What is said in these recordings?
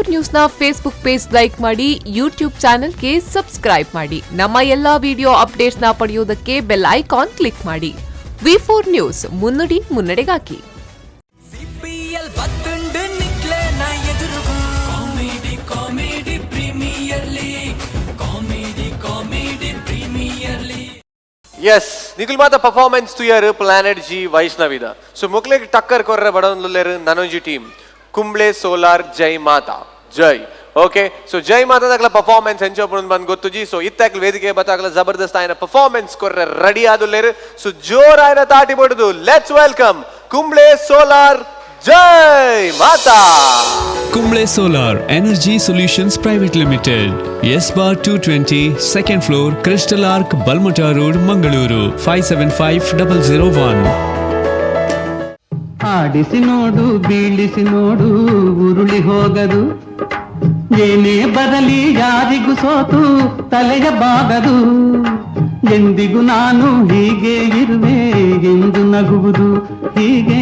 V4 ನ್ಯೂಸ್ನ Facebook page like ಮಾಡಿ, YouTube ಚಾನೆಲ್ಗೆ subscribe ಮಾಡಿ. ನಮ್ಮ ಎಲ್ಲಾ ವಿಡಿಯೋ ಅಪ್ಡೇಟ್ಸ್ನ ಪಡೆಯುವುದಕ್ಕೆ ಬೆಲ್ ಐಕಾನ್ ಕ್ಲಿಕ್ ಮಾಡಿ. V4 ನ್ಯೂಸ್, ಮುನ್ನುಡಿ ಮುನ್ನಡೆಗಾಗಿ. Yes, निखिल माता परफॉर्मेंस तो यार प्लैनेट जी वैष्णवीदा. So मुकले टक्कर कर रहे बड़ों लोलेर ननोजी टीम कुंबले सोलार जय माता जय. Okay, so जय माता तकला परफॉर्मेंस एंजॉय पड़ून बंद गोत्तु जी. So इत्तकल वेदिके बताकला जबरदस्त आयना परफॉर्मेंस कर रहे रेडी आदुलेर. So जोर आयना ताटी पड़ू. Let's welcome कुंबले सोलार जय माता. Kumble Solar Energy Solutions Private Limited, S Bar 220, second floor, Crystal Arc, Balmata Road, Mangaluru, 575001. ಆಡಿಸಿ ನೋಡು, ಬೀಳಿಸಿ ನೋಡು, ಉರುಳಿ ಹೋಗದು. ಏನೇ ಬರಲಿ ಯಾರಿಗೂ ಸೋತು ತಲೆಯ ಬಾಗದು. ಎಂದಿಗೂ ನಾನು ಹೀಗೆ ಇರುವೆ ಎಂದು ನಗುವುದು, ಹೀಗೆ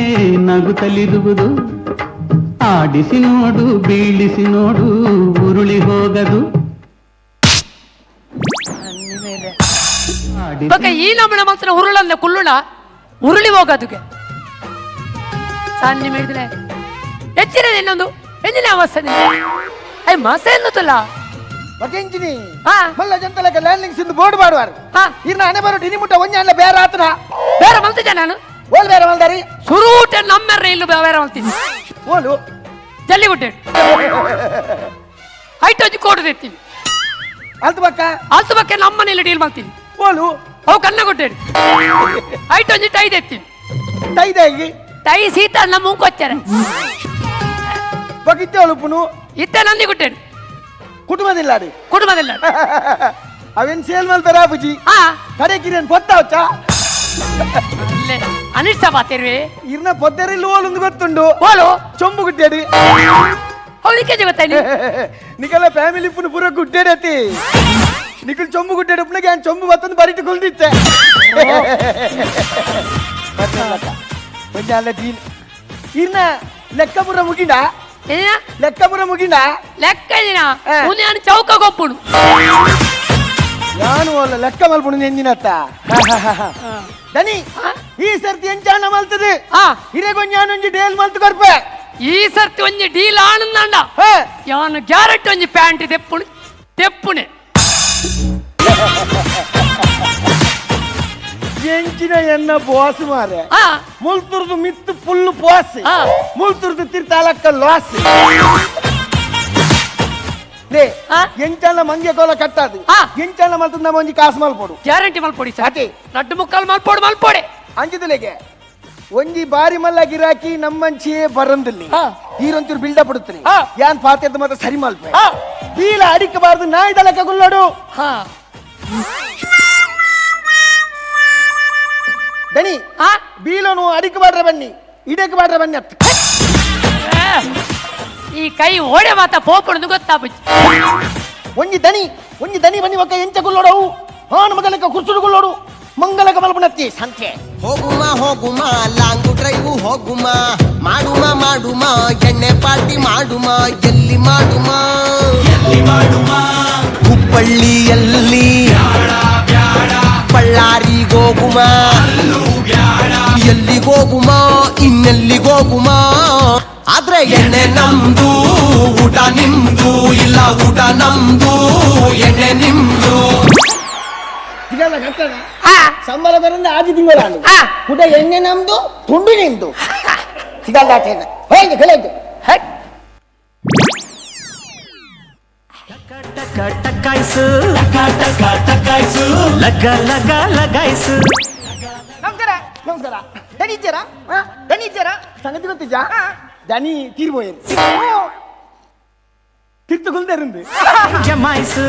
ನಗುತ್ತಲಿರುವುದು. ಆಡಿಸಿ ನೋಡು, ಬೀಳಿಸಿ ನೋಡು, ಉರುಳಿ ಹೋಗದು. ಈ ನಮ್ಮನ ಮಾತ್ರ ಉರುಳಂದ ಕುಳ್ಳುಳ ಉರುಳಿ ಹೋಗೋದುಗೆ ಸಾನ್ನಿ ಮೇಡಿದ್ರೆ ಹೆಚ್ಚಿನ ಇನ್ನೊಂದು ಎಂಜಿನ ಅವಸ್ಥೆ ಐ ಮಾಸ ಎನ್ನುತ್ತಲ್ಲ ಬಗೆಂಜಿನಿ ಮಲ್ಲ ಜಂತಲಕ ಲ್ಯಾಂಡಿಂಗ್ ಸಿಂದು ಬೋರ್ಡ್ ಮಾಡುವಾರು ಇರ್ನ ಹಣೆ ಬರೋ ಟಿನಿ ಮುಟ್ಟ ಒಂಜ ಅಲ್ಲ ಬೇರೆ ಆತನ ಬೇರೆ ಮಲ್ತಿದ್ದೆ ನಾನು ಓಲ್ ಬೇರೆ ಮಲ್ದಾರಿ ಸುರೂಟ ನಮ್ಮೆರ್ರ ಇಲ್ಲು ಬೇರೆ ಮಲ್ತೀನಿ ಓಲು ಜಲ್ಲಿ ಗುಡ್ಡೆ ಹೈಟ್ ಹಚ್ಚಿ ಕೋಟು ತೆತ್ತೀನಿ ಅಲ್ತು ಬಕ್ಕ ನಮ್ಮನೆಯಲ್ಲಿ ಡೀಲ್ ಮಾಡ್ತೀನಿ ಓಲು ಅವು ಕನ್ನ ಗುಡ್ಡೆ ಹೈಟ್ ಹಚ್ಚಿ ಟೈ ತೆತ್ತೀನಿ ತೈದಾಗಿ ಟೈ ಸೀತ ನಮ್ಮ ಮುಂಕು ಹಚ್ಚಾರೆ ಬಗಿತ್ತೆ ಒಳುಪುನು ಇತ್ತೆ ನಂದಿ ಗುಡ್ಡೆ ಕುಟುಂಬದಿಲ್ಲ ಅಡಿ ಕುಟುಂಬದಿಲ್ಲ ಅವೇನ್ ಸೇಲ್ ಮಲ್ತಾರ ಬುಜಿ ಕಡೆ ಕಿರಿಯನ್ ಪೊತ್ತ ಹಚ್ಚ ಅನಿಷ್ಟ ಬಾತಿರ್ವಿ ಇರ್ನ ಪೊದ್ದರಿಲ್ಲ ಓಲೊಂದು ಗೊತ್ತುಂಡು ಓಲು ಚೊಂಬು ಗುಡ್ಡೇಡಿ ಅವಳಿಗೆ ಗೊತ್ತಾಯ್ತು ನಿಕಲ್ಲ ಫ್ಯಾಮಿಲಿ ಪುನ ಪೂರ ಗುಡ್ಡೇಡತಿ ನಿಖಿಲ್ ಚೊಂಬು ಗುಡ್ಡೇಡಿ ಪುನಗೆ ನಾನು ಚೊಂಬು ಬತ್ತೊಂದು ಬರಿಟ್ಟು ಕುಲ್ದಿತ್ತೆ ಇರ್ನ ಲೆಕ್ಕಪುರ ಮುಗಿಂಡ ಲೆಕ್ಕಪುರ ಮುಗಿಂಡ ಲೆಕ್ಕ ನಾನು ಚೌಕ ಗೊಪ್ಪುಡು ನಾನು ಅಲ್ಲ ಲೆಕ್ಕ ಮಲ್ಪುಣ ಎಂಜಿನತ್ತ ದನಿ ಈ ಸರ್ತಿ ಎಂಚಾಣ ಮಲ್ತದೆ ಹಿರೇಗೊಂಜಾನೊಂಜಿ ಡೇಲ್ ಮಲ್ತು ಕೊರ್ಪೆ ಈ ಸರ್ತಿ ಒಂಜಿ ಡೀಲ್ ಆನಂದಂಡ ಯಾನು ಗ್ಯಾರೆಟ್ ಒಂಜಿ ಪ್ಯಾಂಟ್ ತೆಪ್ಪುಣೆ ತೆಪ್ಪುಣೆ ಎಂಚಿನ ಎನ್ನ ಬೋಸ್ ಮಾರೆ ಮುಲ್ತುರ್ದು ಮಿತ್ತು ಫುಲ್ ಪೋಸ್ ಮುಲ್ತುರ್ದು ತಿರ್ತಾಲಕ್ಕ ಲಾಸ್ ಲೇ ಎಂಚಲ್ಲ ಮಂಗೆ ಕೋಲ ಕಟ್ಟದು ಎಂಚಲ್ಲ ಮಲ್ತದ ನಮ್ಮ ಒಂಜಿ ಕಾಸು ಮಲ್ಪೊಡು ಗ್ಯಾರಂಟಿ ಮಲ್ಪೊಡಿ ಸರ್ ಅದೇ ರಡ್ಡು ಮುಕ್ಕಾಲ್ ಮಲ್ಪೊಡು ಮಲ್ಪೊಡೆ ಅಂಜಿದಲೆಗೆ ಒಂಜಿ ಬಾರಿ ಮಲ್ಲ ಗಿರಾಕಿ ನಮ್ಮಂಚಿಯೇ ಬರಂದಿಲ್ಲ ಈರೊಂಚೂರು ಬಿಲ್ಡಪ್ ಬಿಡುತ್ತೀನಿ ಯಾನ್ ಪಾತ್ರದ ಮಾತ್ರ ಸರಿ ಮಲ್ಪೆ ಬೀಲ ಅಡಿಕಬಾರ್ದು ನಾಯಿದಲಕ ಗುಲ್ಲೋಡು ದನಿ ಬೀಲನು ಅಡಿಕಬಾಡ್ರೆ ಬನ್ನಿ ಇಡಕ್ಕೆ ಬಾಡ್ರೆ ಬನ್ನಿ ಅತ್ತ ಈ ಕೈ ಓಡೆ ಮಾತ ಪೋಪುಡು ಗೊತ್ತಾಪುಚ್ಚಿ ಒಂಜಿ ದನಿ ಬನ್ನಿ ಒಕ್ಕ ಎಂಚ ಗುಲ್ಲೋಡವು ಹಾನು ಮಗಲಕ ಕುರ್ಸುಡು ಗುಲ್ಲೋಡು ಮಂಗಲಕ ಮಲ್ಪನತ್ತಿ ಸಂತೆ ಹೋಗುಮ ಲಾಂಗು ಡ್ರೈವು ಹೋಗುಮ ಮಾಡುಮ ಎಣ್ಣೆ ಪಾರ್ಟಿ ಮಾಡುಮ ಎಲ್ಲಿ ಮಾಡುಮ ಹುಬ್ಬಳ್ಳಿಯಲ್ಲಿ ಬಳ್ಳಾರಿಗೋಗುಮ ಎಲ್ಲಿಗೋಗುಮ ಇನ್ನೆಲ್ಲಿಗೋಗುಮ ಆದ್ರೆ ಎಣ್ಣೆ ನಮ್ದು ಊಟ ನಿಮ್ದು ಇಲ್ಲ ಊಟ ನಮ್ದು ಎಣ್ಣೆ ನಿಮ್ದು ಸಂಬಳ ಬರಂದ ಆದಿ ತಿಂಗಳ ಊಟ ಎಣ್ಣೆ ನಮ್ದು ತುಂಡು ನಿಮ್ದು ಸಿಗಲ್ಲ ಹೋಯ್ತು ಕಲಿಯ್ತು ಟಕಾಯ್ಸು ಲಗಾಯ್ಸು. ನಮಸ್ಕಾರ ನಮಸ್ಕಾರ ದನಿದ್ದೀರಾ ಸಂಗತಿ ಗೊತ್ತಿದ್ದ ದನಿ ತೀರ್ಬೋಯರು ತಿರ್ತುಕೊಳ್ತಾರಂದು ಜಮಾಯ್ಸು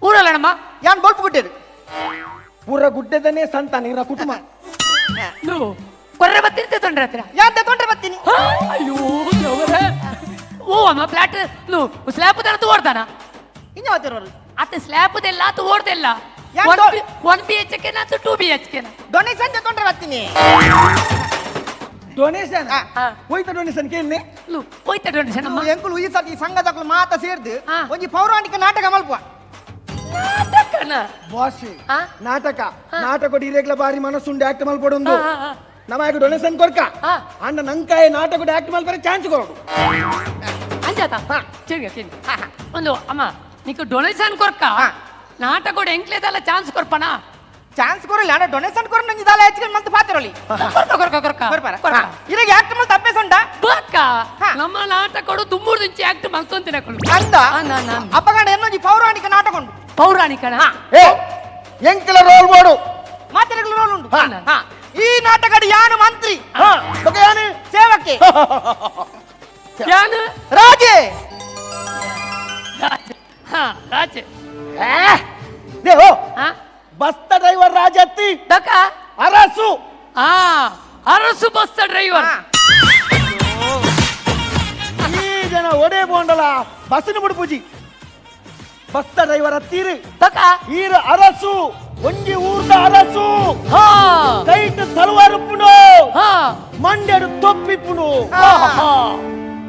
ಊರಲ್ಲಮ್ಮ ಯಾನ್ ಬೋಲ್ಪು ಗುಡ್ಡೇರು ಪೂರ ಗುಡ್ಡದನೇ ಸಂತಾನ ಇರ ಕುಟುಂಬ ಕೊರ್ರೆ ಬತ್ತಿರ್ತೆ ತೊಂದ್ರೆ ಹತ್ತಿರ ಯಾನ್ ತೊಂದ್ರೆ ಬರ್ತೀನಿ ಅಯ್ಯೋ ಓ ಅಮ್ಮ ಫ್ಲಾಟ್ ಸ್ಲ್ಯಾಬ್ ತರ ಓಡ್ತಾನ ಇನ್ನು ಮಾತಾಡೋರು ಅತ್ತೆ ಸ್ಲ್ಯಾಬ್ದೆಲ್ಲ ಅದು ಓಡ್ದೆಲ್ಲ 1 BHK ನಾ 2 BHK ನಾ ಡೊನೇಷನ್ ತೊಂದ್ರೆ ಬರ್ತೀನಿ ಡೊನೇಷನ್ ಹಾ. ಹೋಯ್ತ ಡೊನೇಷನ್ ಕೇಳಿ ಹೋಯ್ತಾ ಡೊನೇಷನ್ ಅಮ್ಮ ಎಂಕುಲು ಈ ಸತಿ ಸಂಘದಕ್ಕಲು ಮಾತ ಸೇರ್ದು ಹಾ. ಒಂಜಿ ಪೌರಾಣಿಕ ನಾಟಕ ಮಲ್ಪುವ ನಾಟಕನ ಬಾಸ್ ಹಾ? ನಾಟಕ ನಾಟಕ ಇರೆಗ್ಲ ಬಾರಿ ಮನಸ್ಸುಂಡು ಆಕ್ಟ್ ಮಲ್ಪಡೊಂದು ಹಾ, ಹಾ, ಹಾ. ನಮಗೆ ಡೊನೇಷನ್ ಕೊರ್ಕ ಹಾ. ಅಂಡ ನಂಕಾಯ ನಾಟಕ ಆಕ್ಟ್ ಮಲ್ಪರೆ ಚಾನ್ಸ್ ಕೊಡು ಅಂಜಾತ ತಿರ್ಗಿ ಒಂದು ಅಮ್ಮ ನೀಕು ಡೊನೇಷನ್ ಕೊರ್ಕ ನಾಟಕ ಕೂಡ ಎಂಕ್ಲೇದಲ್ಲ ಚಾನ್ಸ್ ಕೊರ್ಪಣ ಚಾನ್ಸ್ ಕೊರಲ್ಲ ಅಣ್ಣ ಡೊನೇಷನ್ ಕೊರ ನಂಗೆ ಇದಾಲ ಹೆಚ್ಚಿಗೆ ಮಲ್ತ ಪಾತ್ರoli ಕೊರ್ಕ ಇರಗೆ ಆಕ್ಟ್ ಮಲ್ತ ಅಭ್ಯಾಸ ಉಂಡ ಬಕ್ಕ ಹಾ. ನಮ್ಮ ನಾಟಕ ದುಮ್ಮೂರು ದಿಂಚಿ ಆಕ್ಟ್ ಮಲ್ತೊಂತಿನ ಅಂದ ಅಪ್ಪಗಂಡ ಏನೊಂಜಿ ಪೌರಾಣಿಕ ನಾಟಕ ಉಂಡು ಪೌರಾಣಿಕನ ಏ ಎಂಕಲ ರೋಲ್ ಮಾಡು ಮಾತಿರಗಳು ರೋಲ್ ಉಂಟು ಹಾ. ಹಾ. ಈ ನಾಟಕದ ಯಾನು ಮಂತ್ರಿ ಬಗ್ಗೆ ಯಾನು ಸೇವಕ್ಕೆ ಯಾನು ರಾಜೇ ರಾಜ ಹಾ ರಾಜ ದೇವೋ ಹಾ ಬಸ್ತ ಡ್ರೈವರ್ ರಾಜತ್ತಿ ದಕ್ಕ ಅರಸು ಹಾ ಅರಸು ಬಸ್ ಡ್ರೈವರ್ ಹಾ. ಈ ಜನ ಒಡೆ ಬೋಂಡಲ ಬಸ್ಸಿನ ಬಿಡು ಪೂಜಿ ಬಸ್ತ ಡ್ರೈವರ್ ಹತ್ತೀರಿ ದಕ್ಕ ಈರ ಅರಸು ಒಂಜಿ ಊರ್ದ ಅರಸು ಹಾ ಕೈಟ್ ತಲವಾರುಪ್ಪುನು ಹಾ ಮಂಡ್ಯಡು ತೊಪ್ಪಿಪ್ಪುನು ಹಾ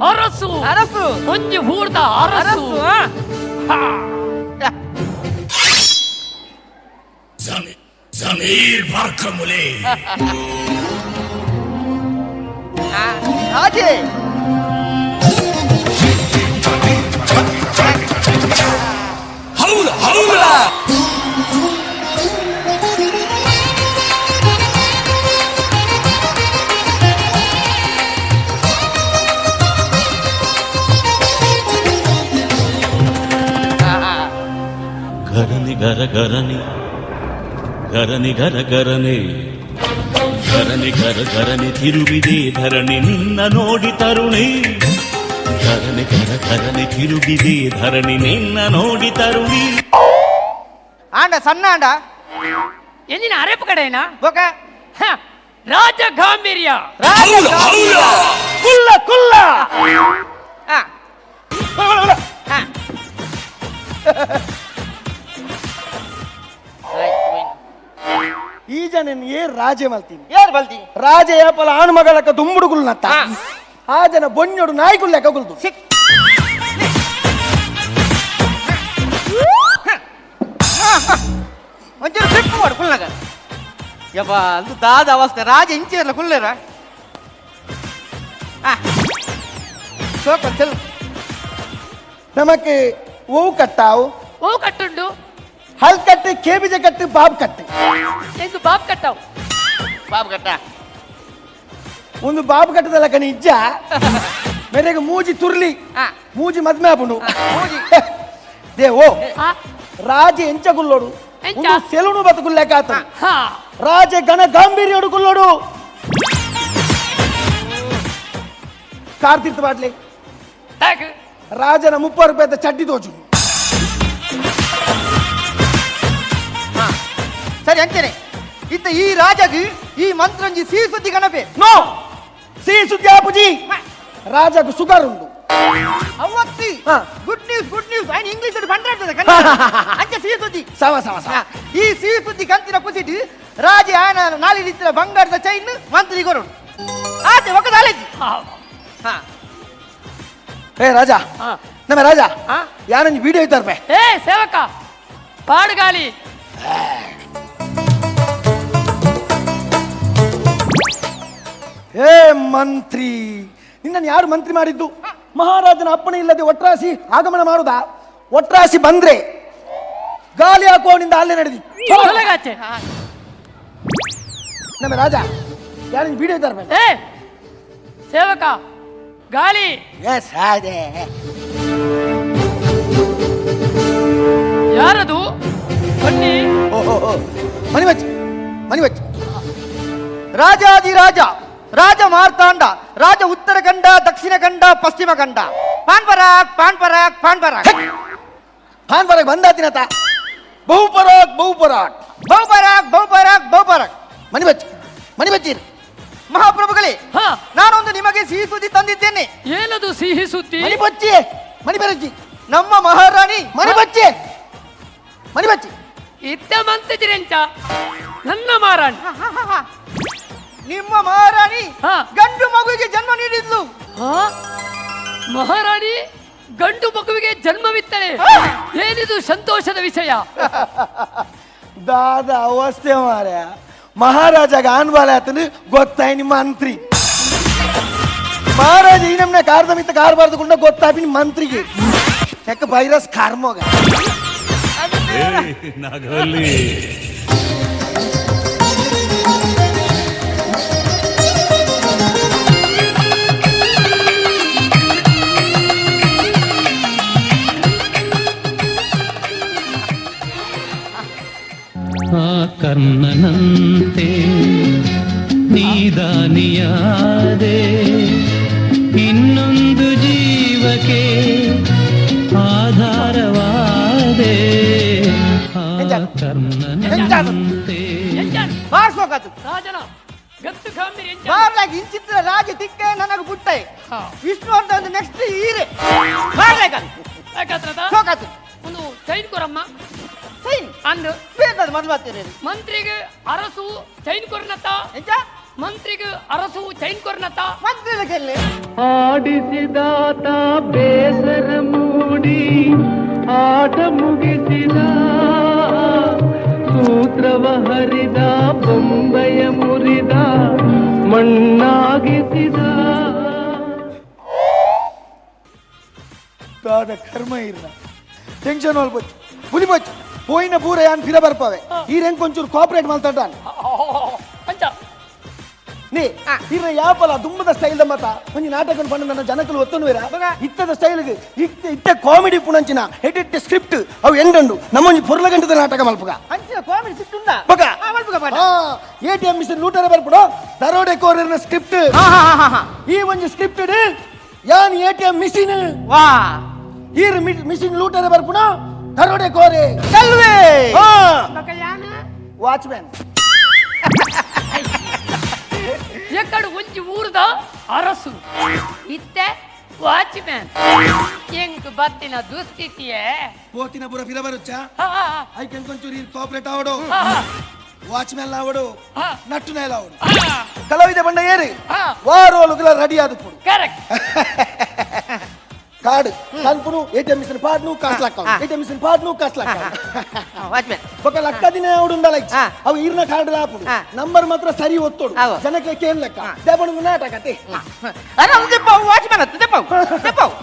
ಅರಸು ಅರಸು ಒಂಜಿ ಹೂಡ್ದ ಅರಸು ಹಾ ರಾಜೇ ಗರನಿ ಗರ ಗರನಿ ಗರನಿ ಗರ ಗರನೆ ಗರನಿ ಗರ ಗರನಿ ತಿರುಗಿದೆ ಧರಣಿ ನಿನ್ನ ನೋಡಿ ತರುಣಿ ಗರನಿ ಗರ ಗರನಿ ತಿರುಗಿದೆ ಧರಣಿ ನಿನ್ನ ನೋಡಿ ತರುಣಿ ಆಂಡ ಸಣ್ಣ ಆಂಡ ಎಂದಿನ ಅರೆಪು ಕಡೆನಾ ಬೊಕ ಹ, ರಾಜ ಗಾಂಭೀರ್ಯ ಕುಲ್ಲ ಕುಲ್ಲ ಹಾ ಹಾ ಈ ಜನ ಏ ರಾಜೆ ಮಲ್ತೀನಿ ಯಾರು ಬಲ್ತಿ ರಾಜ ಏಪಲ ಆಣ್ ಮಗಳಕ್ಕ ದುಂಬುಡುಗುಲ್ ನತ್ತ ಆ ಜನ ಬೊಣ್ಣೊಡು ನಾಯಿಗುಲ್ ಲೆಕ್ಕ ಗುಲ್ದು ಸಿಕ್ ಒಂಚೂರು ಟ್ರಿಪ್ ಮಾಡು ಕುಲ್ನಾಗ ಯಪ್ಪ ಅದು ದಾದ ಅವಸ್ಥೆ ರಾಜ ಇಂಚೆಲ್ಲ ಕುಲ್ಲೇರ ಸೋಕ ಚೆಲ್ ನಮಕ್ ಓ ಕಟ್ಟಾವು ಓ ಕಟ್ಟುಂಡು ಹಲ್ ಕಟ್ಟು ಕೇಬಿಜ ಕಟ್ಟು ಬಾಬ್ ಕಟ್ಟು ಎಂದು ಬಾಬ್ ಕಟ್ಟಾವ್ ಬಾಬು ಗಟ್ಟ ಒಂದು ಬಾಬು ಕಟ್ಟದ ಲಕ್ಕ ನಿಜ ಮೇರೆಗೆ ಮೂಜಿ ತುರ್ಲಿ ಹಾ. ಮೂಜಿ ಮದ್ಮೆ ಆಪುಂಡು ಮೂಜಿ. ದೇವೋ ಆ, ರಾಜ ಎಂಚ ಗುಲ್ಲೋಡು ಎಂಚ? ಒಂದು ಸೆಲುನು ಬತ್ತು ಗುಲ್ಲೆಕ್ಕ ಆತ ಹಾ ರಾಜ ಘನ ಗಾಂಭೀರ್ಯೋಡು ಗುಲ್ಲೋಡು ಕಾರ್ತಿರ್ತ ಬಾಡ್ಲಿ ತಾಗ ರಾಜನ 30 ರೂಪಾಯಿ ಚಡ್ಡಿ ತೋಜು ಸರಿ ಅಂಚನೆ ಇತ್ತ ಈ ರಾಜಗೆ ಈ ಮಂತ್ರಂಜಿ ಸಿಹಿ ಸುದ್ದಿ ಗಣಪೆ ನೋ ಸಿಹಿ ಸುದ್ದಿ ಆಪುಜಿ ರಾಜకు ಸುಗರ್ ಉಂಡು ಅವತ್ತಿ ಹಾ. ಗುಡ್ ನ್ಯೂಸ್ ಐನ್ ಇಂಗ್ಲಿಷ್ ಬಂಡ್ರಾಡ್ತದೆ ಅಂಚೆ ಸಿಹಿ ಸುದ್ದಿ ಸವ ಸವ ಸವ ಈ ಸಿಹಿ ಸುದ್ದಿ ಕಂತಿನ ಕುಸಿಟ್ಟು ರಾಜ ಆಯನ ನಾಲಿ ರೀತಿಯ ಬಂಗಾರದ ಚೈನ್ ಮಂತ್ರಿ ಕೊರೋಡು ಆಚೆ ಒಕ್ಕ ನಾಲೆಜ್ ಹಾ ಹಾ ಏ ರಾಜ ಹಾ ನಮ್ಮ ರಾಜ ಹಾ ಯಾರೊಂದು ವಿಡಿಯೋ ಇದ್ದಾರ್ಬೆ ಏ ಸೇವಕ ಪಾಡುಗಾಲಿ ಏ ಮಂತ್ರಿ ನಿನ್ನನ್ನು ಯಾರು ಮಂತ್ರಿ ಮಾಡಿದ್ದು ಮಹಾರಾಜನ ಅಪ್ಪಣೆ ಇಲ್ಲದೆ ಒಟ್ರಾಸಿ ಆಗಮನ ಮಾಡುದಾ ಒಟ್ರಾಸಿ ಬಂದ್ರೆ ಗಾಲಿ ಹಾಕುವವನಿಂದ ಅಲ್ಲೇ ನಡೆದಿ ತೊಲಗಾಚೆ ನಮ್ಮ ರಾಜ ಯಾರೊಂದು ವಿಡಿಯೋ ಇದ್ದಾರ್ಬೆ ಏ ಸೇವಕ ಗಾಲಿ ಎಸ್ ಅದೇ ಯಾರದು ಬನ್ನಿ ಓಹೋ ಮನಿ ಬಚ್ಚಿ ರಾಜಾದಿರಾಜ ರಾಜ ಮಾರ್ತಾಂಡ ರಾಜ ಉತ್ತರ ಖಂಡ ದಕ್ಷಿಣ ಖಂಡ ಪಶ್ಚಿಮ ಖಂಡ ಪಾನ್ಪರಾಕ್ ಹಾನ್ ಬರಕ್ ಬಂದಾತಿನತ ಬಹುಪರಾಕ್ ಬಹುಪರಾಕ್ ಮನಿ ಬಚ್ಚಿ ಮಹಾಪ್ರಭುಗಳೇ ಹಾ ನಾನೊಂದು ನಿಮಗೆ ಸಿಹಿ ಸುದ್ದಿ ತಂದಿದ್ದೇನೆ ಏನದು ಸಿಹಿ ಸುದ್ದಿ ಮನಿ ಬರಜ್ಜಿ ನಮ್ಮ ಮಹಾರಾಣಿ ಮನಿ ಬಚ್ಚಿ ಇತ್ತ ಮಂತಿದ್ರೆಂಚ ನನ್ನ ಮಾರಾಣಿ ನಿಮ್ಮ ಮಹಾರಾಣಿ ಹಾ. ಗಂಡು ಮಗುವಿಗೆ ಜನ್ಮ ನೀಡಿದ್ಲು. ಮಹಾರಾಣಿ ಗಂಡು ಮಗುವಿಗೆ ಜನ್ಮವಿತ್ತಳೆ. ಏನಿದು ಸಂತೋಷದ ವಿಷಯ. ದಾದ ಅವಸ್ಥೆ ಮಾರ್ಯ ಮಹಾರಾಜಾಗ ಆನ್ವಾಲೆ ಆತನು ಗೊತ್ತಾಯ್ನಿ ಮಂತ್ರಿ ಮಹಾರಾಜ ಈ ನಮ್ನೆ ಕಾರ್ದ ಮಿತ್ತ ಕಾರ್ಬಾರ್ದು ಕೂಡ ಗೊತ್ತಾಪಿನಿ ಮಂತ್ರಿಗೆ ಯಾಕೆ ವೈರಸ್ ಕಾರ್ಮೋಗ ನಾಗವಲ್ಲಿ ಆ ಕರ್ಣನಂತೆ ನೀದಾನಿಯಾದೆ ಇನ್ನೊಂದು ಜೀವಕ್ಕೆ ಆಧಾರವಾದೆ ಆ ಕರ್ಣನಂತೆ ಬಾರ್ಸೋಕತ್ತು ರಾಜನ ಗತ್ತು ಕಾಂಬಿರಿ ಎಂಜ. ಬಾರ್ಲಾಗಿ ಇಂಚಿತ್ರ ರಾಜ ತಿಕ್ಕೆ ನನಗೆ ಬುಟ್ಟೆ ಹಾ. ವಿಷ್ಣುವರ್ಧನ್ ನೆಕ್ಸ್ಟ್ ಈರೆ ಬಾರ್ಲಾಗತ್ತು ಯಾಕಂದ್ರದ ಸೋಕತ್ತು ಒಂದು ಚೈನ್ ಕೊರಮ್ಮ ಸೈನ್ ಅಂದು ಬೇಕಾದ ಮೊದಲು ಬರ್ತೀರಿ ಮಂತ್ರಿಗೆ ಅರಸು ಚೈನ್ ಕೊರ್ನತ್ತ. ಎಂತ ಮಂತ್ರಿಗೆ ಅರಸು ಚೈನ್ ಕೊರ್ನತ್ತ. ಮಂತ್ರಿದ ಕೆಲ್ಲೆ ಆಡಿಸಿದಾತ ಬೇಸರ ಮೂಡಿ ಆಟ ಮುಗಿಸಿದ ಸೂತ್ರವ ಹರಿದ ಬೊಂಬೆಯ ಮುರಿದ ಮಣ್ಣಾಗಿಸಿದ ದಾದ ಕರ್ಮ ಇರ್ನ ಟೆನ್ಷನ್ ಅಲ್ಬಚ್ಚು ಬುಲಿಬಚ್ಚು ಪೋಯಿನ ಪೂರ ಯಾನ್ ಫಿರ ಬರ್ಪಾವೆ ಈ ರೆಂಕ್ ಒಂಚೂರು ಕೋಆಪರೇಟ್ ಮಾಡ್ತಾಡ್ತಾನೆ ಅಂಚ ನೀ ಇರ್ನ ಯಾಪಲ ದುಮ್ಮದ ಸ್ಟೈಲ್ ಮತ ಒಂಜಿ ನಾಟಕ ಪಂಡ ನನ್ನ ಜನಕಲು ಒತ್ತನುವೇರ ಇತ್ತದ ಸ್ಟೈಲ್ಗೆ ಇತ್ತ ಕಾಮಿಡಿ ಪುಣಂಚಿನ ಎಡಿಟ್ ಸ್ಕ್ರಿಪ್ಟ್ ಅವು ಎಂಡಂಡು ನಮ್ಮೊಂಜಿ ಪೊರ್ಲ ಗಂಟದ ನಾಟಕ ಮಲ್ಪಗ ಅಂಚಿನ ಕಾಮಿಡಿ ಸಿಟ್ಟುಂಡ ಬಗ ಮಲ್ಪಗ ಪಾಠ ATM ಮಿಷನ್ ಲೂಟರ ಬರ್ಬಿಡು ದರೋಡೆಕೋರನ ಸ್ಕ್ರಿಪ್ಟ್ ಈ ಒಂಜಿ ಸ್ಕ್ರಿಪ್ಟ್ ಯಾನ್ ATM ಮಿಷಿನ್ ವಾ ಈರ್ ಮಿಷಿನ್ ಲೂಟರ ಬರ್ಬಿಡು ದರೋಡೆಕೋರೆ ಕಲ್ವೆ ಬಕ ಯಾನ ವಾಚ್ಮ್ಯಾನ್ ಎಕ್ಕಡು ಒಂಜಿ ಊರ್ದ ಅರಸು ಇತ್ತೆ ವಾಚ್ಮ್ಯಾನ್ ಎಂಕ್ ಬತ್ತಿನ ದುಸ್ಥಿತಿಯೇ. పోతిన బుర ఫిర బరుచ్చా ಹಾ, ಹಾ, ఐ కెన్ కొంచెం ఈ కోఆపరేట్ అవడు ಹಾ, ಹಾ, ವಾಚ್ಮ್ಯಾನ್ ಅವಡು ಹಾ. ನಟ್ಟು ನೇಲ ಅವಡು ಹಾ, ಕಲಾವಿದ ಬಂಡ ಏರಿ ಹಾ. ವಾರೋಲುಗಳ ರೆಡಿ ಆದುಪ್ಪುಡು ಕರೆಕ್ಟ್. ಕಾರ್ಡ್ ಕನ್ಪುನು ATM ಮಿಷನ್ ಪಾಡ್ನು ಕಾಸ್ ಲಕ್ಕ ATM ಮಿಷನ್ ಪಾಡ್ನು ಕಾಸ್ ಲಕ್ಕ ವಾಚ್ಮ್ಯಾನ್ ಬೊಕ ಲಕ್ಕ ದಿನ ಅವಡು ಉಂಡಲ ಹಾ. ಅವು ಈರ್ನ ಕಾರ್ಡ್ ಲಾಪುಡು ಹಾ. ನಂಬರ್ ಮಾತ್ರ ಸರಿ ಒತ್ತೋಡು ಅವು. ಜನಕ್ಕೆ ಕೇನ್ ಲೆಕ್ಕ ದೇಬಣು ನಾಟಕ ಕತೆ ಅರೆ ಅದು ದೆಪ್ಪವು ವಾಚ್ಮ್ಯಾನ್ ಅತ್ತು ದೆಪ್ಪವು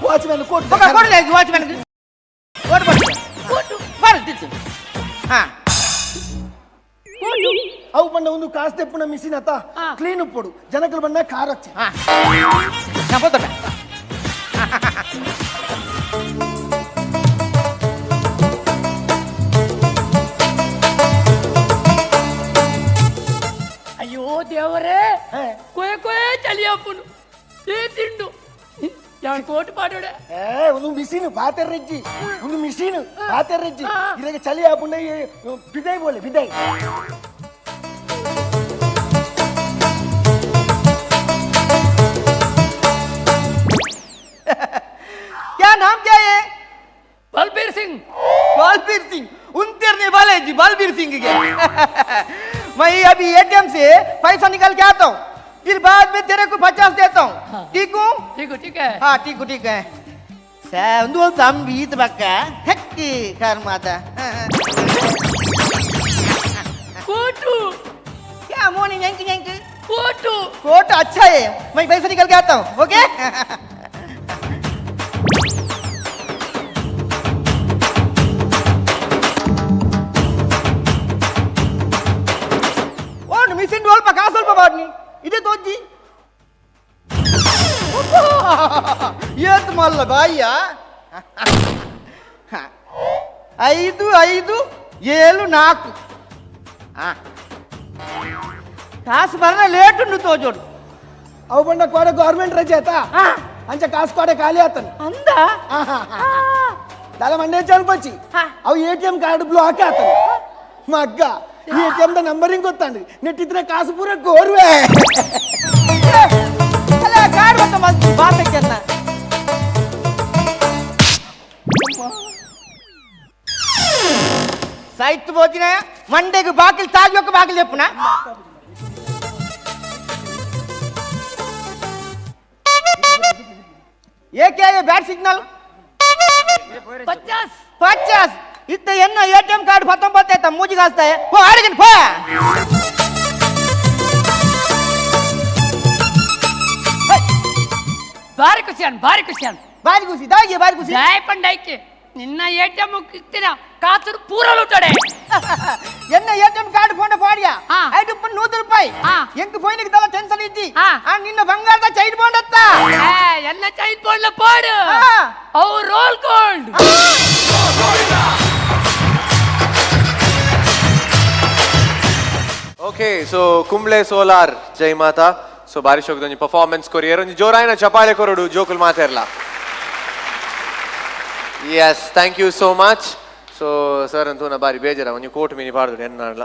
ವಾಚ್ಮ್ಯಾನ್ ಕೋಟ್ ಬಗ ಕೊಡ್ಲೆ ವಾಚ್ಮ್ಯಾನ್ ಕೊಡ್ ಬರ್ತು ಬರ್ತಿತ್ತು ಹಾ ಅವು ಬಂಡ ಒಂದು ಕಾಸ್ ತೆಪ್ಪುನ ಮಿಷಿನ್ ಅತ್ತ ಹಾ. ಕ್ಲೀನ್ ಉಪ್ಪುಡು ಜನಕಲು ಬಂದ ಕಾರ್ ಹಚ್ಚ ಹಾ ನಾ போತಟ ಅಯ್ಯೋ ದೇವರೇ ಕೊಯ ಕೊಯ ಚಲಿಯಪ್ಪನು ಏ ತಿಂಡು ಯಾನ್ ಕೋಟ್ ಪಾಡೋಡೆ. ಒಂದು ಮಿಷಿನ್ ಪಾತೆರ್ರೆಜ್ಜಿ ಒಂದು ಮಿಷಿನ್ ಪಾತೆರ್ರೆಜ್ಜಿ ಇದಾಗ ಚಳಿ ಆಪುಂಡ ಬಿದೈ ಬೋಲೆ ಬಿದೈ क्या नाम क्या है ಬಲ್ಬೀರ್ ಸಿಂಗ್. बलबीर सिंह उनतेरने वाले जी बलबीर सिंह के मैं अभी ATM से पैसा निकाल के आता हूँ फिर बाद में तेरे को 50 देता हूँ ठीक हूँ ठीक है. हाँ ठीक है संदू संबीत बक्का हक्की कर माता ಕೋಟು क्या मोर्निंग यंक ಕೋಟು. कोट अच्छा है मैं पैसा निकाल के आता हूँ ओके और मिशन डोल पका सोल पबाडनी इधे तो जी ये तो मल्ल भाईया 554 ಕಾಸು ಬರಲ್ಲ ಲೇಟ್ ಉಂಟು ತೋಜೋಡು ಅವು ಬಂಡ ಕೋಡೆ ಗೌರ್ಮೆಂಟ್ ರಜೆ ಆಯ್ತಾ ಅಂಚ ಕಾಸು ಕೋಡೆ ಖಾಲಿ ಆತನು ಅಂದ ದಾಲ ಮಂಡೆ ಚಲ್ಪಚ್ಚಿ ಅವು ATM ಕಾರ್ಡ್ ಬ್ಲಾಕ್ ಆತನು ಮಗ್ಗ ಈ ATM ದ ನಂಬರಿಂಗ್ ಗೊತ್ತಾಂಡ್ರಿ ನೆಟ್ಟಿದ್ರೆ ಕಾಸು ಪೂರ ಗೋರ್ವೆ ಅಲ್ಲ ಕಾರ್ಡ್ ಬಂತ ಮಸ್ತ್ ಬಾತಕ್ಕೆ ಅನ್ನ ಸಾಯ್ತು ಬೋದಿನ ಮಂಡೆಗೆ ಬಾಗಿಲು ತಾಗ್ಬೇಕು ಬಾಗಿಲು ಎಪ್ಪುನ ये क्या है बैड सिग्नल 50 50 इतना एन्न एटीएम कार्ड 19 है मूजी कास्ता है पो आड़गन पो ಭಾರಿ ಖುಷಿ बारी खुशी दाइए बारी खुशी ಜಯ ಪಂಡೈಕೆ ನಿನ್ನ ಎಟಿಎಂ ಕಿತ್ತಿನ ಕಾತರು ಪೂರ ಲುಟಡೆ ಎನ್ನ ಎಟಿಎಂ ಕಾರ್ಡ್ ಫೋನ್ ಪಾಡಿಯಾ ಹಾ. 5 ರೂಪಾಯಿ ಹಾ. ಎಂಕ್ ಫೋನಿಗೆ ತಲ ಟೆನ್ಷನ್ ಇದ್ದಿ ಹಾ. ನಿನ್ನ ಬಂಗಾರದ ಚೈನ್ ಬೋಂಡತ್ತ ಎಲ್ಲ ಚೈನ್ ಪೋಡ್ಲ ಪಾಡು ಹಾ. ಅವು roll gold okay so Kumble solar ಜೈ ಮಾತಾ ಸೊ ಬಾರಿ ಶೋಕದೊಂದು ಪರ್ಫಾರ್ಮೆನ್ಸ್ ಕೊರಿಯರ್ ಒಂದು ಜೋರಾಯಿನ ಚಪಾಳೆ ಕೊರಡು ಜೋಕುಲ್ ಮಾತಾಡ್ಲ yes thank you so much so sir ಅಂತೂ ನಾ ಬಾರಿ ಬೇಜಾರ ಒಂಜಿ ಕೋಟ್ ಮೀನಿ ಪಾಡ್ದು ಎನ್ನಾಡ್ಲ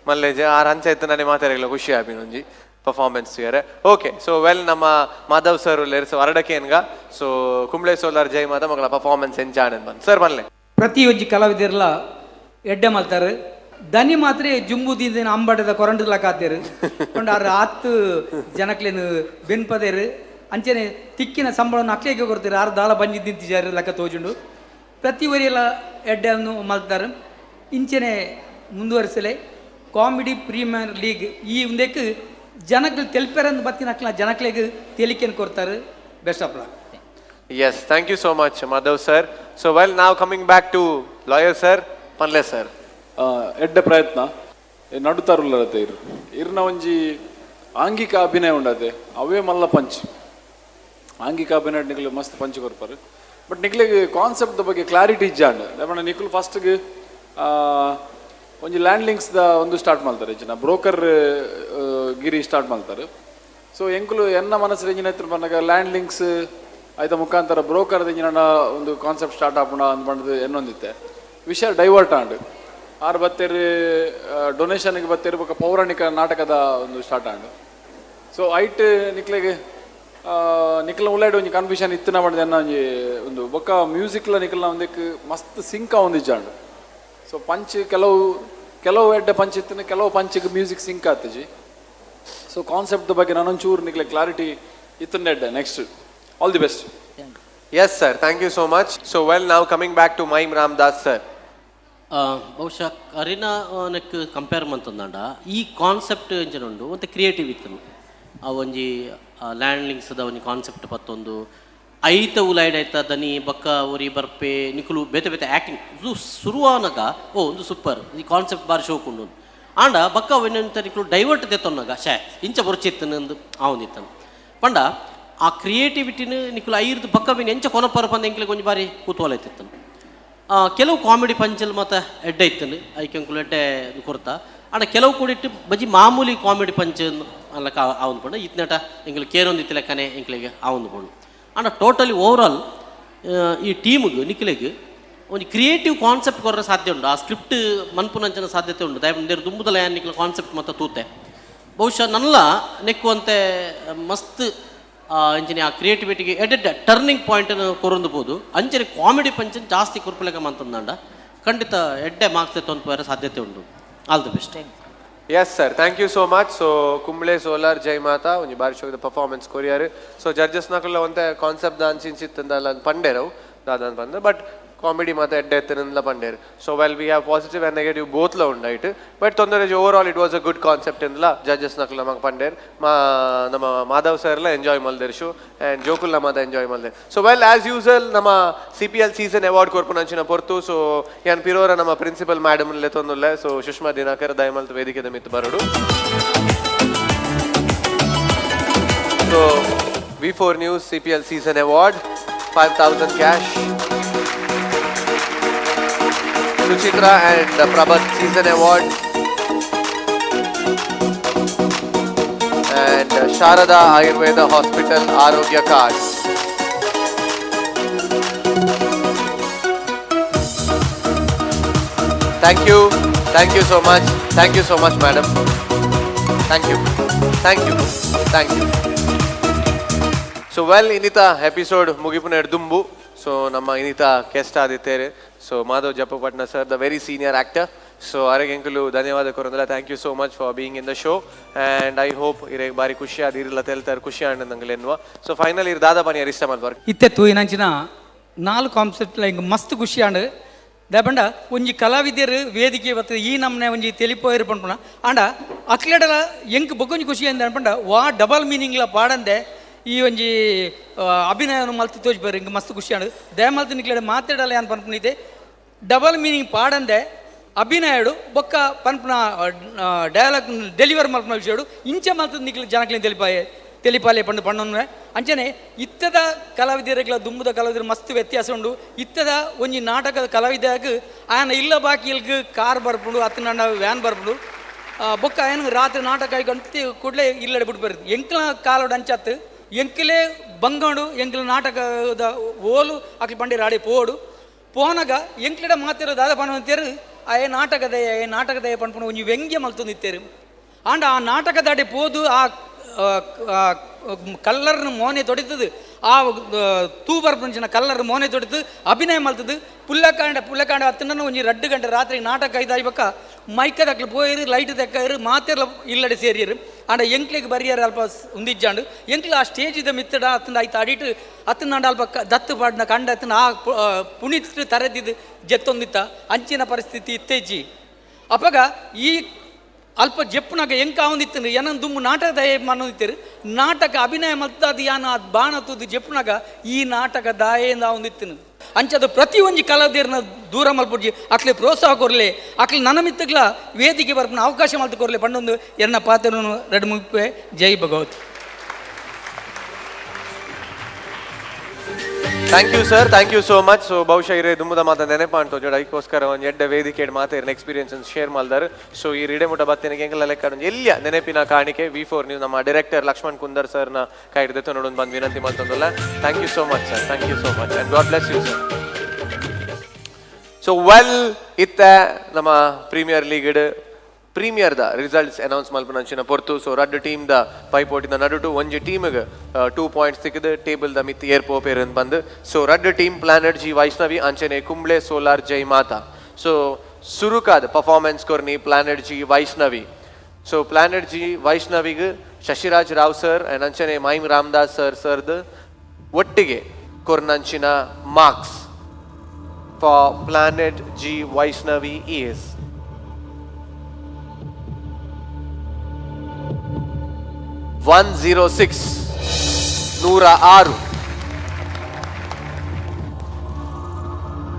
ಮಲ್ಲೆ ಆರು ಹಂಚ ಇತ್ತು ನನಗೆ ಮಾತಾಡಲ್ಲ ಖುಷಿ ಆಪಿ ಒಂಜಿ ಪರ್ಫಾರ್ಮೆನ್ಸ್ ಇಯರ್ ಓಕೆ ಸೊ ವೆಲ್ ನಮ್ಮ ಮಾಧವ್ ಸರ್ ಸೊ ಹೊರಡಕೇನ್ಗ ಸೊ ಕುಂಬ್ಳೆ ಸೋಲಾರ್ ಜೈ ಮಾತಾ ಮಗಳ ಪರ್ಫಾರ್ಮೆನ್ಸ್ ಎಂಚಾಣನ್ ಬಂದು ಸರ್ ಬನ್ಲೆ ಪ್ರತಿ ಒಂಜಿ ಕಲಾವಿದರ್ಲ ಎಡ್ಡೆ ಮಲ್ತಾರೆ ದನಿ ಮಾತ್ರ ಜುಂಬುದಿನ ಅಂಬಡದ ಕೊರಂಡಲ ಕಾತೇರು ಕೊಂಡು ಆರು 10 ಜನಕ್ಲೇನು ಬೆನ್ಪದೇರು ಅಂಚನೆ ತಿಕ್ಕಿನ ಸಂಬಳವನ್ನು ಅಕ್ಲೇಗೆ ಕೊಡ್ತಾರೆ 6 ದಾಲ ಬಂಜಿ ನಿಂತಿದ್ದಾರೆ ಲೆಕ್ಕ ತೋಜುಂಡು ಪ್ರತಿ ಒರಿಯೆಲ್ಲ ಎಡ್ಡೆಯನ್ನು ಮಲ್ತಾರೆ ಇಂಚನೆ ಮುಂದುವರಿಸಲೆ ಕಾಮಿಡಿ ಪ್ರೀಮಿಯರ್ ಲೀಗ್ ಈ ಒಂದಕ್ಕೆ ಜನಗಳು ತೆಲ್ಪೆರಂದು ಬತ್ತಿನ ಅಕ್ಲ ಜನಕ್ಲೆಗೆ ತೇಲಿಕೆಯನ್ನು ಕೊಡ್ತಾರೆ best of luck yes thank you so much Madhav sir so well ನಾವು coming back to lawyer sir ಪನ್ಲೆ ಸರ್ ಎಡ್ಡೆ ಪ್ರಯತ್ನ ನಡುತ್ತಾರುಲ್ಲರತೆ ಇರ್ನ ಒಂಜಿ ಆಂಗಿಕ ಅಭಿನಯ ಉಂಡತೆ ಅವೇ ಮಲ್ಲ ಪಂಚ್ ಆಂಗಿಕ ಅಭಿನಯ ನಿಕ್ಲು ಮಸ್ತ್ ಪಂಚ್ ಕೊರ್ಪಾರು ಬಟ್ ನಿಕ್ಲಿಗೆ ಕಾನ್ಸೆಪ್ಟ್ ಬಗ್ಗೆ ಕ್ಲಾರಿಟಿ ಇಜ್ಜಾಂಡ್ ಯಾಕಂದ್ರೆ ನಿಕ್ಲು ಫಸ್ಟ್ಗೆ ಒಂಜಿ ಲ್ಯಾಂಡ್ಲಿಂಗ್ಸ್ದ ಒಂದು ಸ್ಟಾರ್ಟ್ ಮಾಡ್ತಾರೆ ಹೆಚ್ಚಿನ ಬ್ರೋಕರ್ ಗಿರಿ ಸ್ಟಾರ್ಟ್ ಮಾಡ್ತಾರೆ ಸೊ ಎಂಕುಲು ಎನ್ನ ಮನಸ್ಸು ಎಂಜಿನ ಹತ್ರ ಬಂದಾಗ ಲ್ಯಾಂಡ್ಲಿಂಗ್ಸ್ ಆಯ್ತ ಮುಖಾಂತರ ಬ್ರೋಕರ್ ಎಂಜಿನ ಒಂದು ಕಾನ್ಸೆಪ್ಟ್ ಸ್ಟಾರ್ಟ್ ಆಪುಣ ಅಂತ ಬಂದು ಎನ್ನೊಂದಿತ್ತೆ ವಿಷಯ ಡೈವರ್ಟ್ ಆಂಡ್ ಆರು ಬತ್ತೇರು ಡೊನೇಷನ್ಗೆ ಬತ್ತೇರು ಬೊಕ್ಕ ಪೌರಾಣಿಕ ನಾಟಕದ ಒಂದು ಸ್ಟಾರ್ಟ್ ಆಂಡ್ ಸೊ ಐಟ್ ನಿಕ್ಲೆಗೆ ನಿಕ್ಲ ಉಳ್ಳಾಡಿ ಒಂಜಿ ಕನ್ಫ್ಯೂಷನ್ ಇತ್ತಿನ ಮಾಡಿದೆ ಅನ್ನೋ ಒಂಜಿ ಒಂದು ಬೊಕ್ಕ ಮ್ಯೂಸಿಕ್ಲ ನಿಕ್ಲ ಒಂದಕ್ಕೆ ಮಸ್ತ್ ಸಿಂಕ ಒಂದಿಜ್ಜಾಂಡು ಸೊ ಪಂಚ್ ಕೆಲವು ಎಡ್ಡೆ ಪಂಚ್ ಇತ್ತಿನ ಕೆಲವು ಪಂಚಿಗೆ ಮ್ಯೂಸಿಕ್ ಸಿಂಕ್ ಆತಜಿ ಸೊ ಕಾನ್ಸೆಪ್ಟ್ ಬಗ್ಗೆ ನಾನೊಂಚೂರು ನಿಕ್ಲೆ ಕ್ಲಾರಿಟಿ ಇತ್ತಿನ ಎಡ್ಡೆ next all the best yes sir thank you so much so well ನಾವು coming back to mime Ramdas sir ಬಹುಶಃ ಅರಿನಾ ನೆಕ್ ಕಂಪೇರ್ ಮಂತಂದಾಂಡ ಈ ಕಾನ್ಸೆಪ್ಟ್ ಎಂಚನುಂಡು ಮತ್ತು ಕ್ರಿಯೇಟಿವ್ ಇತ್ತನು ಆ ಒಂಜಿ ಲ್ಯಾಂಡ್ಲಿಂಗ್ಸ್ದ ಒಂಜಿ ಕಾನ್ಸೆಪ್ಟ್ ಪತ್ತೊಂದು ಐತ ಉಲೈಡ್ ಐತ ದನಿ ಬಕ್ಕ ಒರಿ ಬರ್ಪೆ ನಿಕುಲು ಬೇತೆ ಬೇತೆ ಆ್ಯಕ್ಟಿಂಗ್ ಶುರುವಾನಾಗ ಒಂದು ಸೂಪರ್ ಈ ಕಾನ್ಸೆಪ್ಟ್ ಬಾರಿ ಶೋಕುಂಡು ಆಂಡ ಬಕ್ಕ ಅವನಂತ ನಿಕುಲು ಡೈವರ್ಟ್ ತೆತ್ತೊನ್ನಾಗ ಇಂಚ ಬೊರ್ಚಿತ್ತನಂದು ಅವನಿತ್ತನು ಪಂಡ ಆ ಕ್ರಿಯೇಟಿವಿಟಿನ ನಿಕುಲು ಐರ್ದು ಬಕ್ಕ ವಿನ್ ಎಂಚ ಕೊನಪರ ಪಂದ ಎಂಕ್ಲೆ ಕೊಂಚ ಬಾರಿ ಕೂತುವಲ ಇತ್ತಿತ್ತನು ಕೆಲವು ಕಾಮಿಡಿ ಪಂಚಲ್ ಮತ್ತು ಎಡ್ಡೆ ಇತ್ತನು ಐಕೆಂಕುಲು ಎಡ್ಡೆ ಕೊರ್ತ ಆಂಡ ಕೆಲವು ಕೂಡಿಟ್ಟು ಬಜಿ ಮಾಮೂಲಿ ಕಾಮಿಡಿ ಪಂಚ ಅಲ್ಲಕ ಅವನು ಪಂಡ ಇತ್ನಟ ಎಂಕ್ಲೆ ಕೇರೊಂದಿತ್ತು ಲೆಕ್ಕನೆ ಎಂಕ್ಲೆಗೆ ಅವನು ಪಂಡು ಆಂಡ ಟೋಟಲಿ ಓವರಾಲ್ ಈ ಟೀಮ್ಗೆ ನಿಕ್ಲೆಗೆ ಒಂದು ಕ್ರಿಯೇಟಿವ್ ಕಾನ್ಸೆಪ್ಟ್ ಕೊರ್ರೆ ಸಾಧ್ಯ ಉಂಟು ಆ ಸ್ಕ್ರಿಪ್ಟ್ ಮನ್ಪುನಂಚನ ಸಾಧ್ಯತೆ ಉಂಟು ದಯವಿಟ್ಟು ದುಂಬುದಲ ಯಾನ್ ನಿಕ್ಲೆ ಕಾನ್ಸೆಪ್ಟ್ ಮತ್ತು ತೂತೆ ಬಹುಶಃ ನಲ್ಲ ನೆಕ್ಕುವಂತೆ ಮಸ್ತ್ ಅಂಚನೆ ಆ ಕ್ರಿಯೇಟಿವಿಟಿಗೆ ಎಡೆಡ್ ಟರ್ನಿಂಗ್ ಪಾಯಿಂಟನ್ನು ಕೊರೊಂದುಬೋದು ಅಂಚನೆ ಕಾಮಿಡಿ ಪಂಚನ್ ಜಾಸ್ತಿ ಕುರ್ಪಲೆಗ ಮಂತಂದಾಂಡ ಖಂಡಿತ ಎಡ್ಡೆ ಮಾರ್ಕ್ಸ್ ತೊಂದು ಸಾಧ್ಯತೆ ಉಂಟು all the best yes sir thank you so much so Kumble solar ಜೈ ಮಾತಾ ಒಂಜಿ ಬಾರಿ ಶೋಕದ ಪರ್ಫಾರ್ಮೆನ್ಸ್ ಕೊರಿಯರ್ ಸೊ ಜಡ್ಜಸ್ ನಕಲ್ಲ ಒಂತೆ ಕಾನ್ಸೆಪ್ಟ್ ಅನ್ಸಿನ್ಸಿತ್ತಂದಲ್ಲ ಪಂಡೇರವು ದಾದನ್ ಬಂದ ಬಟ್ ಕಾಮಿಡಿ ಮತ್ತು ಎಡ್ಡೆ ಎತ್ತನೆಲ್ಲ ಪಂಡೇರು so well we have positive and negative ಬೋತ್ಲ ಉಂಡಾಯ್ತು ಬಟ್ ತೊಂದರೆ overall it was a good concept ಎಂದಲ್ಲ ಜಡ್ಜಸ್ ನಕಲ್ಲ ನಮಗೆ ಪಂಡೇರು ನಮ್ಮ ಮಾಧವ್ ಸರ್ ಎಲ್ಲ ಎಂಜಾಯ್ ಮಲ್ದೇರು ಶೋ ಆ್ಯಂಡ್ ಜೋಕುಲ್ ಮಾತ ಎಂಜಾಯ್ ಮಲ್ದೇರು ಸೊ ವೆಲ್ ಆ್ಯಸ್ ಯೂಸಲ್ ನಮ್ಮ CPL ಸೀಸನ್ ಅವಾರ್ಡ್ ಕೊರ್ಪುನಂಚಿನ ಪೊರ್ತು ಸೊ ಯಾನ್ ಪಿರೋರ ನಮ್ಮ ಪ್ರಿನ್ಸಿಪಲ್ ಮೇಡಮ್ ತೊಂದುಲ್ಲೆ ಸೊ ಸುಷ್ಮಾ ದಿನಾಕರ್ ದಯಮಲ್ತ ವೇದಿಕೆದ ಮಿತ್ತು ಬರೋಡು so V4 News CPL season award 5,000 cash. Suchitra and Prabhat Season Award and Sharada Ayurveda Hospital Arogya Card. Thank you so much madam. Thank you. So well inita episode mugipuna dumbu. So ನಮ್ಮ ಇನ್ನಿತ guest ಆದಿತ್ತೇರೆ so Madhav Jappapatna sir the very senior actor so ಅರೆಗೆ ಎಂಕುಲು ಧನ್ಯವಾದ ಕೊರಂದಲ್ಲ. Thank you so much for being in the show and I hope ಇರೇ ಬಾರಿ ಖುಷಿ ಆದ ಇರಲ್ಲ ತೆಲ್ತಾರೆ ಖುಷಿ ಆಂಡ್ ನಂಗೆ ಎನ್ನುವ. ಸೊ ಫೈನಲ್ ಇರ್ ದಾದ ಪನಿ ಇಷ್ಟ ಮಾಡ್ಬಾರ್ದು ಇತ್ತೆ ತೂಯಿನಂಚಿನ 4 ಕಾನ್ಸೆಪ್ಟ್ ಹಿಂಗೆ ಮಸ್ತ್ ಖುಷಿ ಆಂಡ್ ದಾಪಂಡ ಒಂಜಿ ಕಲಾವಿದ್ಯರು ವೇದಿಕೆ ಬರ್ತದೆ ಈ ನಮ್ಮನೆ ಒಂಜಿ ತೆಲಿಪೋಯರು ಪಂಪುಣ ಆಂಡ ಅಕ್ಲೆಡಲ ಎಂಕ್ ಬೊಕೊಂಜಿ ಖುಷಿ ಅಂತ ಅನ್ಪಂಡ ವಾ ಡಬಲ್ ಮೀನಿಂಗ್ಲ ಪಾಡಂದೆ ಈ ಒಂಜಿ ಅಭಿನಯವನ್ನು ಮಲ್ತು ತೋಜ್ಬಾರು ಹಿಂಗೆ ಮಸ್ತ್ ಖುಷಿ ಆಂಡ್ ದಯಮಲ್ತು ನಿಕ್ಲೆಡ ಮಾತಾಡಲ್ಲ ಏನು ಪನ್ಪುನಿದೆ ಡಬಲ್ ಮೀನಿಂಗ್ ಪಾಡಂದೆ ಅಭಿನಯಡು ಬೊಕ್ಕ ಪನ್ಪುನ ಡೈಲಾಗ್ ಡೆಲಿವರ್ ಮಲ್ಪನ ವಿಷಯಡು ಇಂಚೆ ಮಲ್ತದ ನಿಕ್ಲೆ ಜನಕ್ಲಿನ ತೆಲಿಪಾಲೆ ಪಂಡು ಪಣ್ಣು ಅಂಚನೆ ಇತ್ತದ ಕಲಾವಿದರಿಗೆಲ್ಲ ದುಂಬುದ ಕಲಾವಿದರು ಮಸ್ತ್ ವ್ಯತ್ಯಾಸ ಉಂಡು. ಇತ್ತದ ಒಂಜಿ ನಾಟಕದ ಕಲಾವಿದಾಗ ಆಯನ ಇಲ್ಲ ಬಾಕಿ ಇಲ್ಗ ಕಾರ್ ಬರ್ಪುಂಡು ಹತ್ತು ನಂಡ ವ್ಯಾನ್ ಬರ್ಪುಂಡು ಬೊಕ್ಕ ಏನು ರಾತ್ರಿ ನಾಟಕ ಆಯ್ಕೊಂತ ಕೂಡಲೇ ಇಲ್ಲಡೆ ಬಿಟ್ಟು ಬರ್ತದೆ ಎಂಕ್ಲ ಕಾಲೋಡು ಅಂಚತ್ತು ಎಂಕ್ಲೇ ಬಂಗಂಡು ಎಂಕ್ಲ ನಾಟಕದ ಓಲು ಅಕ್ಲಿ ಪಂಡಿ ರಾಡಿ ಪೋಡು ಪೋನಾಗ ಎಂಕ್ಲಿಡ ಮಾತಿರೋ ದಾದ ಪಣ ಅಂತೇರು ಆ ನಾಟಕದ ಪಂಪುಣ ಒಂಜಿ ವ್ಯಂಗ್ಯ ಮಲ್ತು ನಿತ್ತೇರು ಆಂಡ ಆ ನಾಟಕದಾಡೆ ಪೋದು ಆ ಕಲ್ಲರ್ನ ಮೋನೆ ತೊಡಿತದು ಆ ತೂ ಬರ್ಪಂಚಿನ ಕಲ್ಲರ್ ಮೋನೆ ತೊಡಿತು ಅಭಿನಯ ಮಲ್ತದು ಪುಲ್ಲಕಾಂಡ ಹತ್ತನ ಒಂಜಿ 2 ಗಂಟೆ ರಾತ್ರಿ ನಾಟಕ ಇದಾಯ್ಬಕ್ಕ ಮೈಕದ ಅಕ್ಲು ಪೋಯಿರು ಲೈಟ್ ತೆಕ್ಕರು ಮಾತೆಲ್ಲ ಇಲ್ಲಡೆ ಸೇರಿಯರು ಆಂಡ ಎಂಕ್ಲಿಗೆ ಬರಿಯಾರ ಅಲ್ಪ ಉಂದಿಜ್ಜಾಂಡು ಎಂಕ್ಲ ಆ ಸ್ಟೇಜಿದ ಮಿತ್ತಡ ಹತ್ತಂದ ಆಯ್ತು ಅಡಿಟ್ಟು ಹತ್ತನಾಂಡ ಅಲ್ಪ ದತ್ತು ಪಾಡಿನ ಕಂಡ ಹತ್ತನ ಆ ಪುಣಿತ್ ತರೆದಿದ್ದು ಜತ್ತೊಂದಿತ್ತ ಅಂಚಿನ ಪರಿಸ್ಥಿತಿ ಇತ್ತೇಜಿ ಅಪ್ಪಗ ಈ ಅಲ್ಪ ಜಪ್ಪನಾಗ ಎಂಕ ಅವನಿತ್ತು ಏನೊಂದು ದುಮ್ಮು ನಾಟಕದ ಅನ್ನೋದಿತ್ತರು ನಾಟಕ ಅಭಿನಯ ಮತ್ತದು ಯಾನ ಅದು ಬಾಣ ತುದ್ದು ಜಪ್ಪನಾಗ ಈ ನಾಟಕ ದಾಯಿಂದ ಅವನಿತ್ತು ಅಂಚದು ಪ್ರತಿ ಒಂಜಿ ಕಲಾವಿದರನ್ನ ದೂರ ಮಲ್ಪುಡ್ಜಿ ಅಕ್ಲೆ ಪ್ರೋತ್ಸಾಹ ಕೊರಲೆ ಅಕ್ಲೆ ನನ್ನ ಮಿತ್ತಗ್ಲ ವೇದಿಕೆ ಬರ್ಪನ ಅವಕಾಶ ಮಲ್ತು ಕೊರಲೆ ಪಂಡೊಂದು ಎನ್ನ ಪಾತ್ರನು 2 Jai Bhagwat. Thank you sir, thank you so much. So ಬಹುಶಃ ಇರೇ ದುಮ್ಮದ ಮಾತ ನೆನಪ ಅಂತೋಜೋಡ ಐಕೋಸ್ಕರ ಒಂದು ಎಡ್ಡ ವೇದಿಕೆ ಮಾತಾಡಿನ ಎಕ್ಸ್ಪೀರಿಯನ್ಸ್ ಶೇರ್ ಮಾಡ್ದಾರು. ಸೊ ಈ ರಿಡೆಮುಟ ಬತ್ತೇನಿಗೆ ಹೆಂಗೆಲ್ಲ ಲೆಕ್ಕ ಎಲ್ಲಿಯ ನೆನಪಿನ ಕಾಣಿಕೆ V4 ನೀವು ನಮ್ಮ ಡೈರೆಕ್ಟರ್ ಲಕ್ಷ್ಮಣ್ ಕುಂದರ್ ಸರ್ನ ಕೈ ಹಿಡಿದು ನೋಡೋದು ಬಂದು ವಿನಂತಿ ಮಾಡ್ತಂದಲ್ಲ. Thank you so much sir, thank you so much and God bless you sir. So well ಇತ್ತ ನಮ್ಮ premier league premier the results announce ಮಲ್ಪನಂಚಿನ ಪೊರ್ತು. ಸೊ 2 ಟೀಮ್ ದ ಪೈಪೋಟಿದ ನಡುಟು ಒಂಜಿ ಟೀಮ್ಗೆ 2 ಪಾಯಿಂಟ್ಸ್ ಸಿಕ್ಕಿದು ಟೇಬಲ್ ದ ಮಿತ್ ಏರ್ಪೋಪೇರ್ ಅಂತ ಬಂದು. So 2 team Planet G Vaishnavi ಅಂಚನೆ ಕುಂಬ್ಳೆ ಸೋಲಾರ್ ಜೈ ಮಾತಾ. ಸೊ ಸುರುಕಾದ ಪರ್ಫಾರ್ಮೆನ್ಸ್ ಕೊರ್ನಿ Planet G Vaishnavi. So Planet G ವೈಷ್ಣವಿಗೆ ಶಶಿರಾಜ್ ರಾವ್ ಸರ್ ಅಂಡ್ ಅಂಚನೆ ಮೈಮ್ ರಾಮದಾಸ್ ಸರ್ದು ಒಟ್ಟಿಗೆ ಕೊರ್ನಂಚಿನ marks for Planet G Vaishnavi is 106 106.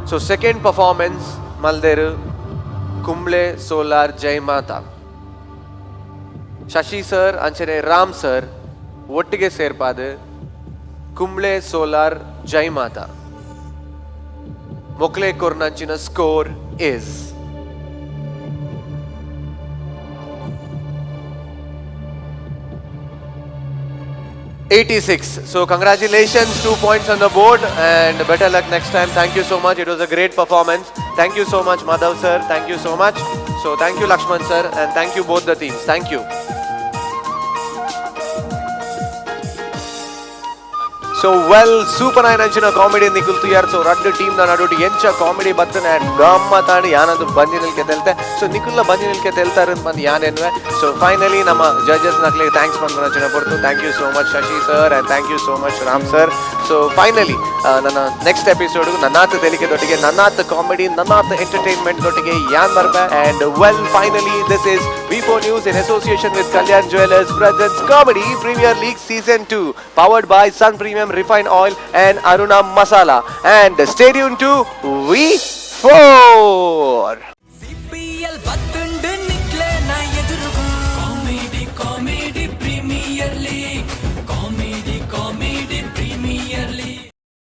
So second performance Malderu Kumble Solar Jai Mata. Shashi sir ಅಂಚನೆ ರಾಮ್ ಸರ್ ಒಟ್ಟಿಗೆ ಸೇರ್ಪಾದ ಕುಂಬ್ಳೆ ಸೋಲಾರ್ ಜೈ ಮಾತಾ ಮೊಕ್ಲೆ ಕೊರ್ನಂಚಿನ score is 86. So congratulations, 2 points on the board and better luck next time. Thank you so much. It was a great performance. Thank you so much Madhav sir. Thank you so much. So thank you Lakshman sir and thank you both the teams. Thank you. So well, super 9 ಅಂಚಿನ comedy ನಿಕುಲ್ತು ಯಾರು. So 2 team the ನಡುಟಿ ಎಂಚ comedy ಬತ್ತನೆ and ಗಮ್ಮತ್ತಾಡಿ ಯಾನಂದು ಬಂದಿ ನಿಲ್ಕೆ ತೆಲ್ತೆ. So ನಿಕುಲ್ನ ಬಂದಿ ನಿಲ್ಕೆ ತೆಲ್ತಾರೆ ಅಂತ ಬಂದು ಯಾನೆನ್ವೆ. So finally ನಮ್ಮ ಜಡ್ಜಸ್ ನಕ್ಲಿ ಥ್ಯಾಂಕ್ಸ್ ಬಂದು ಅಂಚಿನ ಕೊಡ್ತು. Thank you so much Shashi sir and thank you so much Ram sir. So finally ನನ್ನ ನೆಕ್ಸ್ಟ್ ಎಪಿಸೋಡ್ ನನ್ನಾತ್ ತೆಲಿಕೆ ದೊಟ್ಟಿಗೆ ನನ್ನಾತ್ ಕಾಮಿಡಿ ನನ್ನಾತ್ ಎಂಟರ್ಟೈನ್ಮೆಂಟ್ ದೊಟ್ಟಿಗೆ ಯಾನ್ ಬರ್ಬೆ. And well finally this is V4 News in association with Kalyan Jewellers presents Comedy Premier League Season 2 powered by Sun Premium Refined Oil and Aruna Masala. And stay tuned to V4. CPL ಬತ್ತುಂಡು ನಿಕ್ಲೆ ನಾ ಎದುರುಗು comedy Premier League